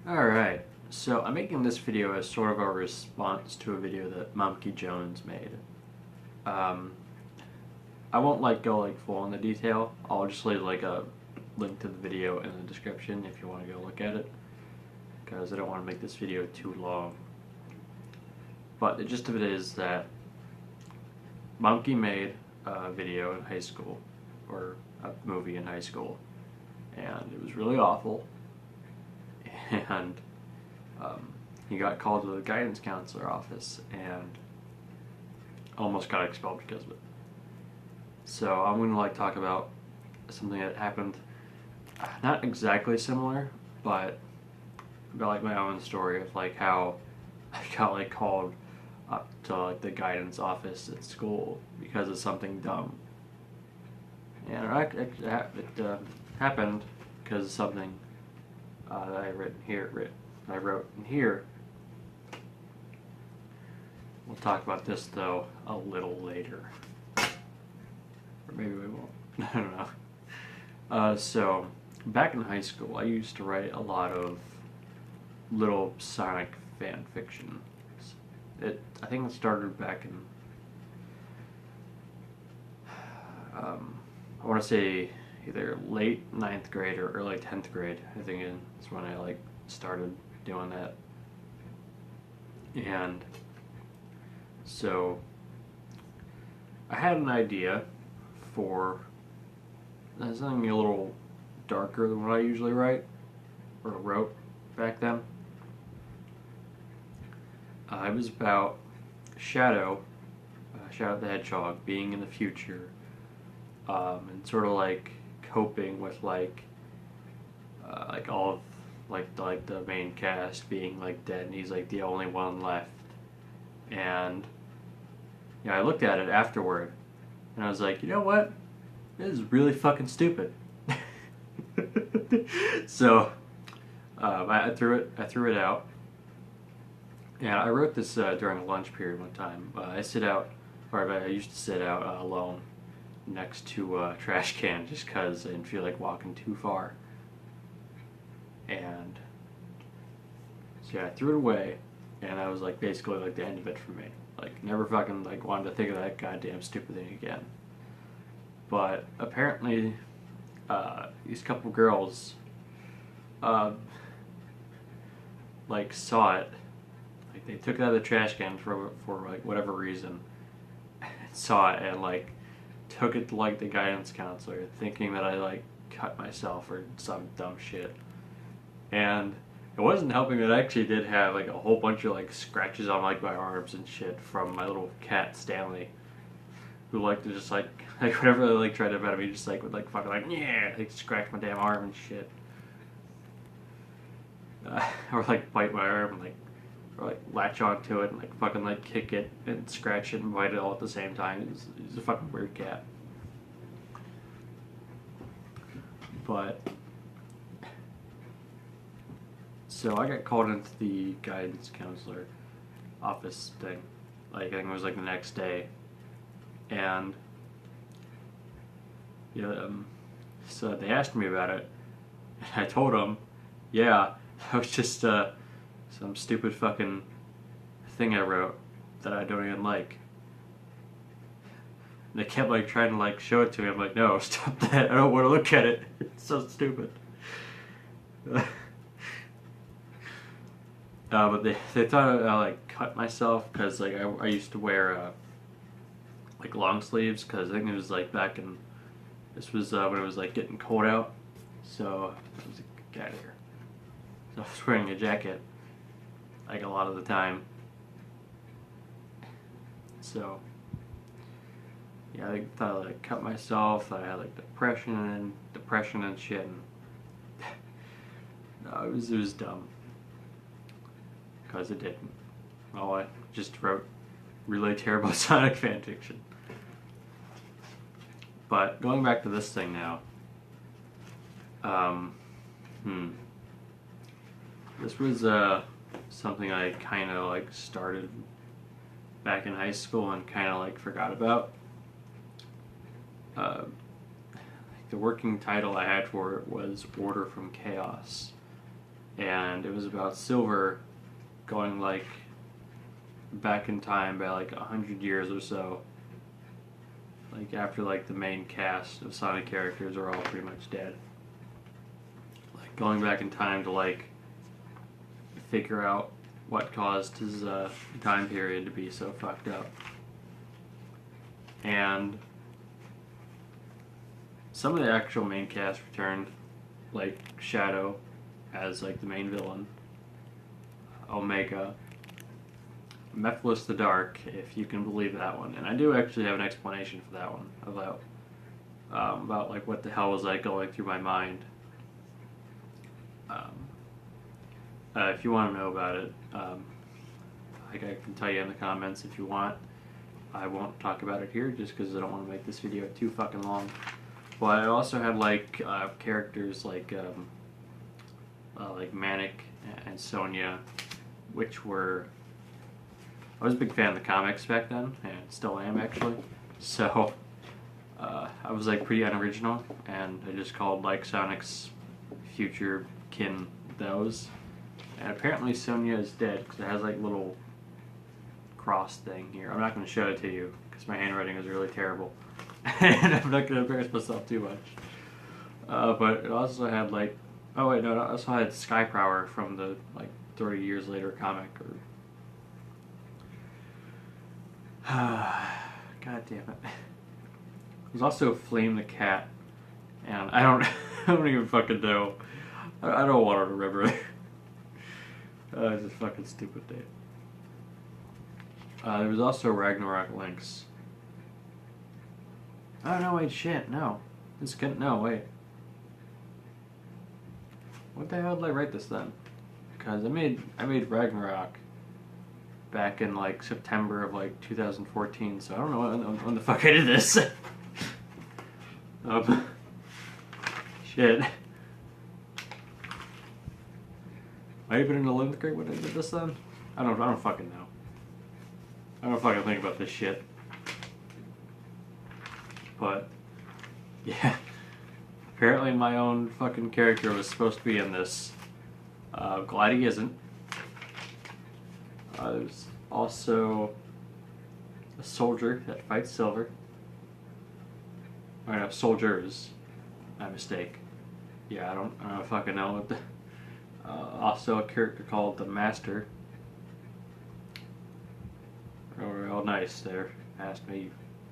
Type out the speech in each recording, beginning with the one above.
Alright, so I'm making this video as sort of a response to a video that Mumkey Jones made. Um, I won't go full into detail. I'll just leave a link to the video in the description if you want to go look at it, because I don't want to make this video too long. But the gist of it is that Mumkey made a video in high school, or a movie in high school, and it was really awful. And he got called to the guidance counselor office and almost got expelled because of it. So I'm going to talk about something that happened, not exactly similar, but about my own story of how I got called up to the guidance office at school because of something dumb. And it happened because of something that I wrote in here. We'll talk about this though a little later, or maybe we won't. I don't know. So back in high school, I used to write a lot of little Sonic fan fiction. I think it started back in I want to say either late 9th grade or early 10th grade. I think is when I started doing that. And so I had an idea for something a little darker than what I usually write or wrote back then. It was about Shadow the Hedgehog being in the future, and sort of coping with all of the main cast being dead, and he's the only one left. And I looked at it afterward, and I was like, you know what? This is really fucking stupid. So I threw it out, and I wrote this during a lunch period one time. I used to sit out alone next to a trash can just because I didn't feel like walking too far. And so I threw it away, and that was basically the end of it for me. Never fucking wanted to think of that goddamn stupid thing again. But apparently these couple girls saw it. They took it out of the trash can for whatever reason, and saw it, and took it to the guidance counselor, thinking that I cut myself or some dumb shit. And it wasn't helping that I actually did have a whole bunch of scratches on my arms and shit from my little cat Stanley, who to just whenever they tried to pet me, just would fucking yeah, scratch my damn arm and shit, or bite my arm and or latch onto it and fucking kick it and scratch it and bite it all at the same time. He's a fucking weird cat. But so I got called into the guidance counselor office thing. I think it was the next day, and so they asked me about it, and I told them, yeah, that was just some stupid fucking thing I wrote that I don't even like. And they kept trying to show it to me. I'm like, no, stop that. I don't want to look at it. It's so stupid. But they thought I cut myself because I used to wear long sleeves, because I think it was back in, this was when it was getting cold out. So I was get out of here. So I was wearing a jacket a lot of the time. So yeah, I thought I cut myself. I had depression and shit. And no, it was dumb, because it didn't. Well, I just wrote really terrible Sonic fanfiction. But going back to this thing now, this was something I kind of started back in high school and kind of forgot about. The working title I had for it was Order from Chaos, and it was about Silver going like back in time by like 100 years or so. Like after like the main cast of Sonic characters are all pretty much dead. Like going back in time to like figure out what caused his time period to be so fucked up. And some of the actual main cast returned, like Shadow as like the main villain, Omega, Mephiles the Dark, if you can believe that one. And I do actually have an explanation for that one about like what the hell was like going through my mind. If you want to know about it, like I can tell you in the comments if you want. I won't talk about it here just because I don't want to make this video too fucking long. But I also had like characters like Manic and Sonya, which were, I was a big fan of the comics back then, and still am actually. So I was like pretty unoriginal, and I just called like Sonic's future kin those. And apparently Sonya is dead because it has like little cross thing here. I'm not going to show it to you because my handwriting is really terrible, and I'm not going to embarrass myself too much. But it also had like, oh wait, no, it also had Skyprower from the like 30 years later comic. Or God damn it. There's also Flame the Cat, and I don't, I don't even fucking know. I don't want to remember it. It's a fucking stupid name. There was also Ragnarok Lynx. Oh no, wait, shit, no. This can no, wait. What the hell did I write this then? Because I made Ragnarok back in like September of like 2014, so I don't know when the fuck I did this. Shit. Might have been in the 11th grade when I did this then? I don't fucking know. I don't fucking think about this shit. But, yeah. Apparently my own fucking character was supposed to be in this. Glad he isn't. There's also a soldier that fights Silver. Or no, soldiers. My mistake. Yeah, I don't fucking know what the... also a character called the Master. Oh, nice there. Asked me, you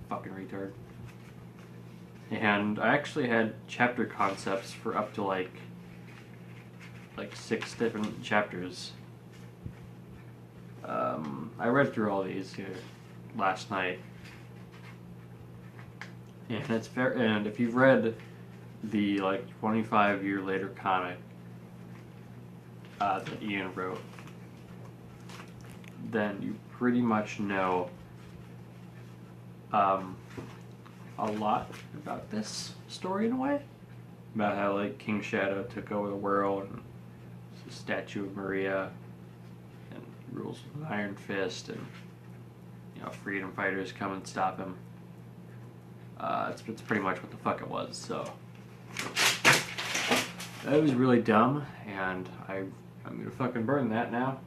fucking retard. And I actually had chapter concepts for up to like 6 different chapters. I read through all these here last night, and it's fair. And if you've read the like 25-year later comic that Ian wrote, then you pretty much know a lot about this story in a way. About how like King Shadow took over the world, and the statue of Maria, and he rules with an iron fist, and you know, freedom fighters come and stop him. It's pretty much what the fuck it was. So that was really dumb, and I'm gonna fucking burn that now,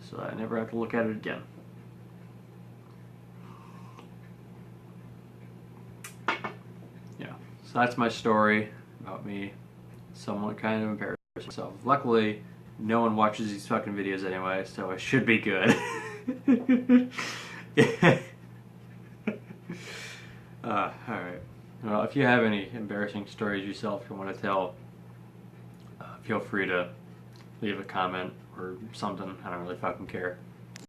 so I never have to look at it again. Yeah, so that's my story about me somewhat kind of embarrassing myself. Luckily, no one watches these fucking videos anyway, so I should be good. Alright. Well, if you have any embarrassing stories yourself you want to tell, feel free to leave a comment or something. I don't really fucking care.